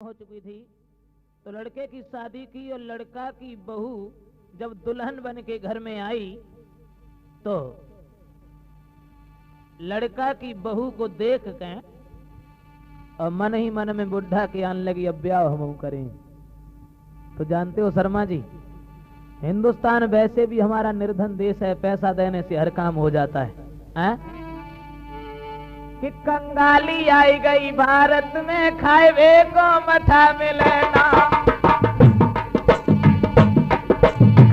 हो चुकी थी तो लड़के की शादी की और लड़का की बहू जब दुल्हन बन के घर में आई तो लड़का की बहू को देख के और मन ही मन में बुढ़ा के आने लगी अब ब्याह हम करें। तो जानते हो शर्मा जी, हिंदुस्तान वैसे भी हमारा निर्धन देश है, पैसा देने से हर काम हो जाता है। कि कंगाली आई गई भारत में, खाए को मथा मिले ना।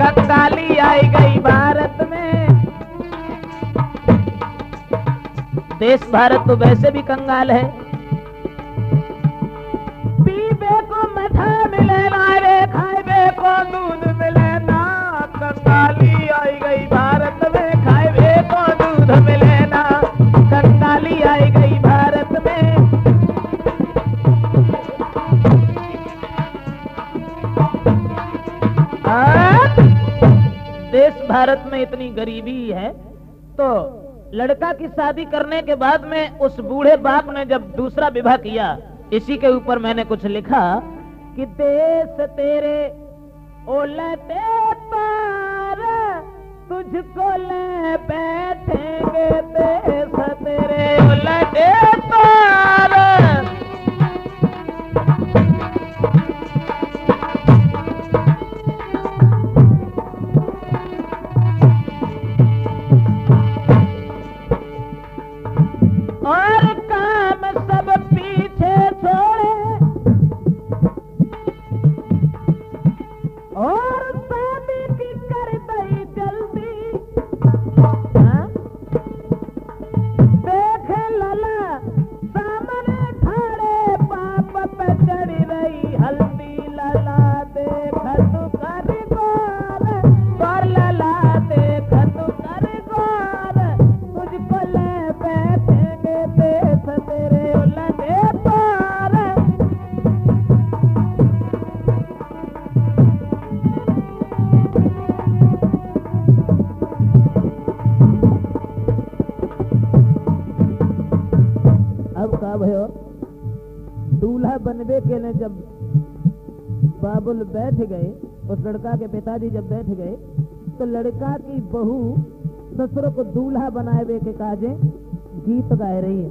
कंगाली आई गई भारत में, देश भारत तो वैसे भी कंगाल है। पीबे को मथा मिले ना रे, खाए को दूध मिले ना। कंगाली आई गई भारत में, खाए को दूध मिले ना। कंगाली आई गई भारत में। देश भारत में इतनी गरीबी है तो लड़का की शादी करने के बाद में उस बूढ़े बाप ने जब दूसरा विवाह किया, इसी के ऊपर मैंने कुछ लिखा कि देश तेरे ओलते पार तुझको ले बैठेंगे, देश तेरे उलटे पार। और काम सब पीछे छोड़े और शादी की कर दई जल्दी। देख लला सामने खड़े पाप पे चढ़ी रही हल्दी। लला देख तू कर गौर, गौर लला देख तू कर गौर। तुझको ले बैठेंगे देश तेरे उलटे पार। अब का भयो दूल्हा बनबे के ने जब बाबुल बैठ गए, उस लड़का के पिताजी जब बैठ गए तो लड़का की बहू ससुर को दूल्हा बनाए के काजे गीत गाए रही है।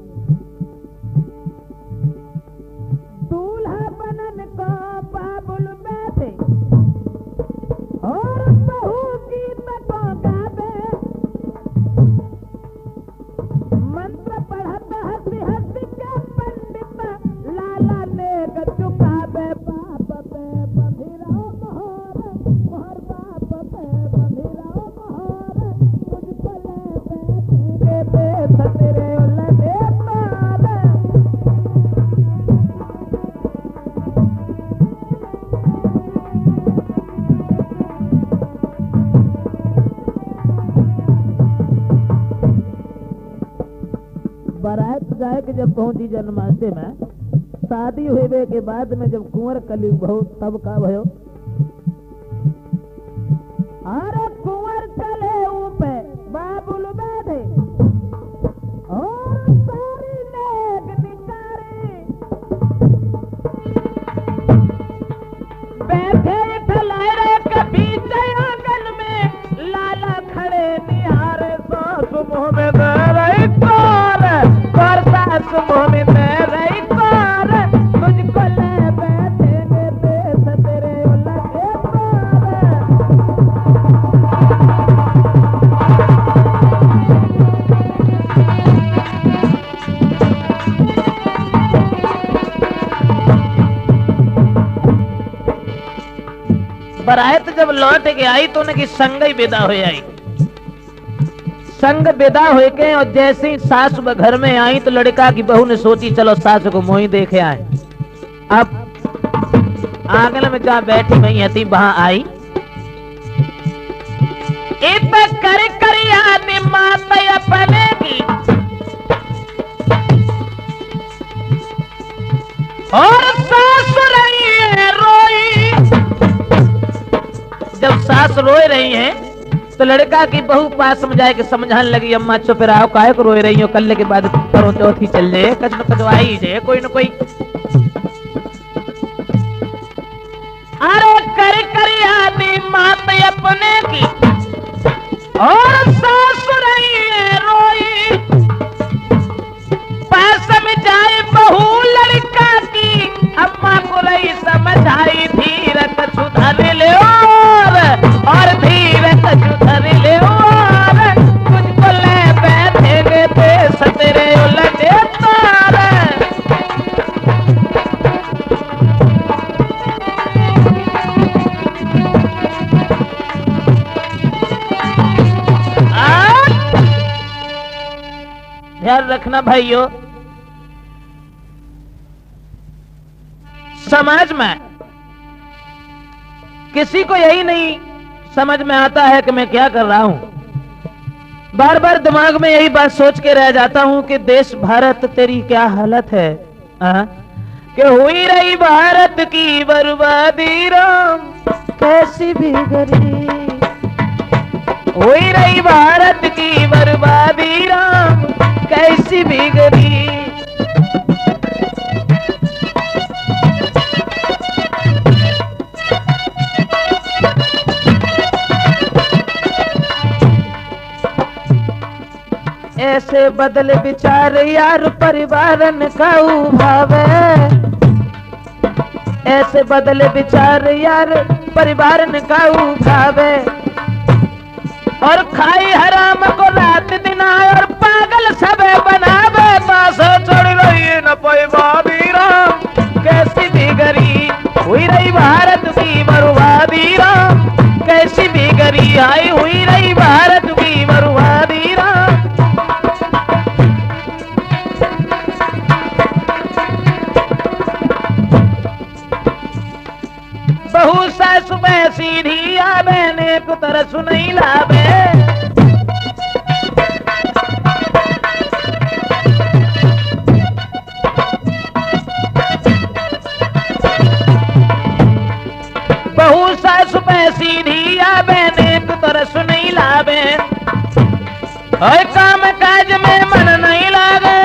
दूल्हा बनन को बाबुल बैठे और बहू गीत को गावे। मंत्र पढ़त हंसी हंसी के पंडित लाला नेक चुकावे। बाप पे बंधिरा मोहर, मोहर बाप पे बंधिरा मोहर। तुझको ले बैठेंगे देश तेरे उलटे पार। बारात जाए के जब पहुंची जन्माष्टमी में, शादी हुए के बाद में जब कुंवर कली बहु तब का भयो। अरे कुंवर चले ऊपे बाबुल बैठे और सारी नेक निकारे। बैठे ठलाए कभी आंगन में, लाला खड़े निहारे। सास मुंह में दे रही कौर, कौर सास मुंह में दे रही कौर। तुझको ले बैठेंगे देश तेरे उलटे पार। बारात जब लौट के आई तो उनकी संग ही विदा हो आई। संग विदा हो के और जैसे ही सास घर में आई तो लड़का की बहू ने सोची चलो सास को मोही देखे आए। अब आंगन में जहाँ बैठी वही थी वहां आई। इत कर करिया माता अपने की और सास रही रोई। जब सास रोए रही हैं तो लड़का की बहू पास में जाए के समझाने लगी, अम्मा चुप रहो, काहे को रोए रही हो, कल के बाद करो चौथी चल जाए, कच न कचवाई जाए कोई न कोई। अरे कर कर आदि मात अपने की और सास रही रोई, पास में जाए बहू लड़का की, अम्मा को रही समझाई धीरज सुधर ले और धीरज सुधर ले और तुझको ले बैठेंगे देश तेरे उलटे तार। ध्यान रखना भाइयों, समाज में किसी को यही नहीं समझ में आता है कि मैं क्या कर रहा हूं। बार बार दिमाग में यही बात सोच के रह जाता हूं कि देश भारत तेरी क्या हालत है, कि हुई रही भारत की बर्बादी राम कैसी बिगड़ी, हुई रही भारत की बर्बादी राम कैसी बिगड़ी। ऐसे बदल विचार यार परिवारन का भावे, ऐसे बदल विचार यार परिवारन का भावे, और खाई हराम को रात दिन और पागल सब बनावे, पास चढ़ रही न पैबादी राम कैसी बिगड़ी, हुई रही भारत की बर्बादी राम कैसी बिगड़ी, आई हुई रही भारत की बर्बादी राम। बहु सास में सीढ़ी आवे ने को तरस नहीं लावे, बहु सास में सीढ़ी आवे ने को तरस नहीं लावे, और काम काज में मन नहीं लागे,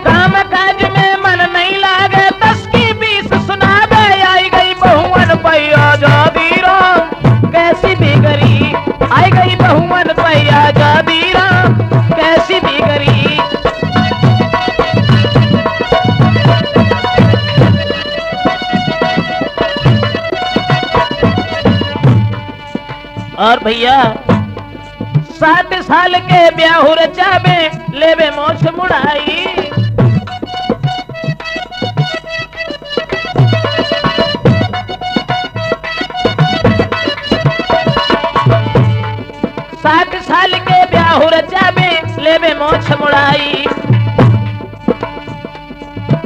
काम काज में मन नहीं लागे, 10 की 20 सुनावे, आई गई बहुवन पैया जादी राम कैसी बिगड़ी, आई गई बहुवन पैया जादी राम कैसी बिगड़ी। और भैया 60 साल के ब्याह रचावे लेवे मोछ मुड़ाई, 60 साल के ब्याह रचावे लेवे मोछ मुड़ाई,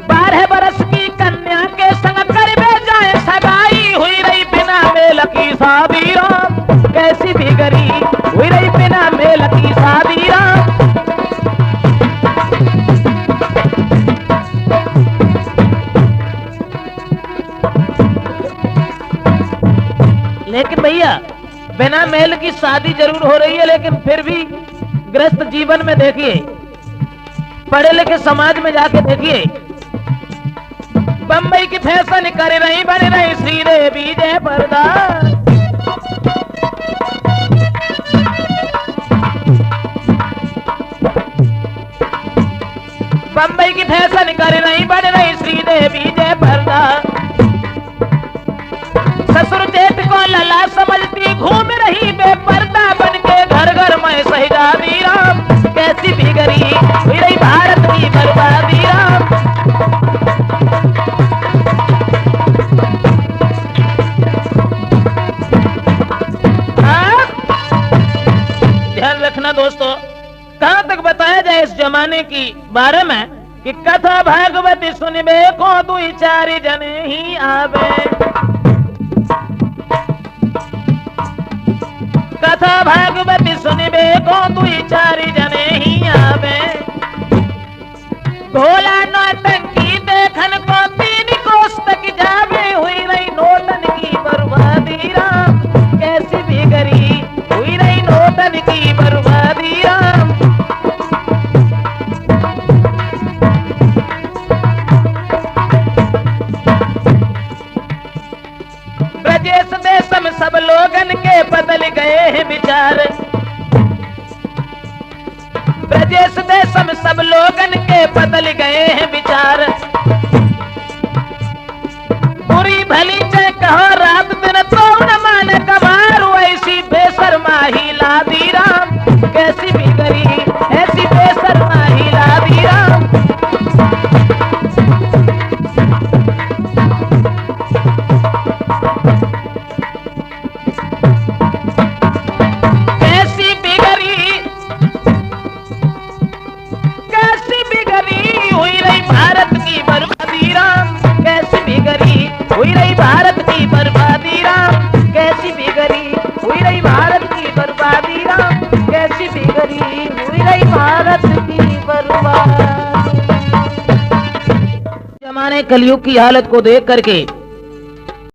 12 बरस की कन्या के संग करवे जाए सगाई, हुई रही बिना मेल की शादी राम कैसी बिगड़ी, हुई रही बिना मेल की शादी राम। लेकिन भैया बिना मेल की शादी जरूर हो रही है, लेकिन फिर भी ग्रस्त जीवन में देखिए, पढ़े लिखे समाज में जाके देखिए, बम्बई की फैशन कर रही बन रही श्रीदेवी जय पर्दा, बम्बई की फैशन कर रही बन रही श्रीदेवी जय पर्दा, ससुर जेठ को लला समझती घूम रही बेपर्दा, बन के घर घर में शहजादी राम कैसी बिगड़ी, हुई रही भारत की बर्बादी राम। ध्यान रखना दोस्तों, कहां तक बताया जाए इस जमाने की बारे में कि कथा भागवती सुनबे को 2-4 जने ही आवे, कथा भागवती सुनबे को 2-4 जने ही आवे, भोला नौटंकी देखन को 3 कोस तक जावे, हुई रही नोटन की बर्बादी राम कैसी बिगड़ी, हुई रही नोटन की बर्बादी राम। सब लोगन के बदल गए हैं विचार। ब्रजेश देश में सब लोगन के बदल गए हैं विचार। बुरी भली चाहे कहो रात दिन तो न माने कमार, ऐसी बेशर्मा ही लादी राम कैसी बिगड़ी, ऐसी बेशर्मा ही लादी राम। हुई रही भारत की बर्बादी राम कैसी बिगड़ी, हुई रही भारत की बर्बादी राम कैसी बिगड़ी, हुई रही भारत की बर्बादी। जमाने कलयुग की हालत को देख करके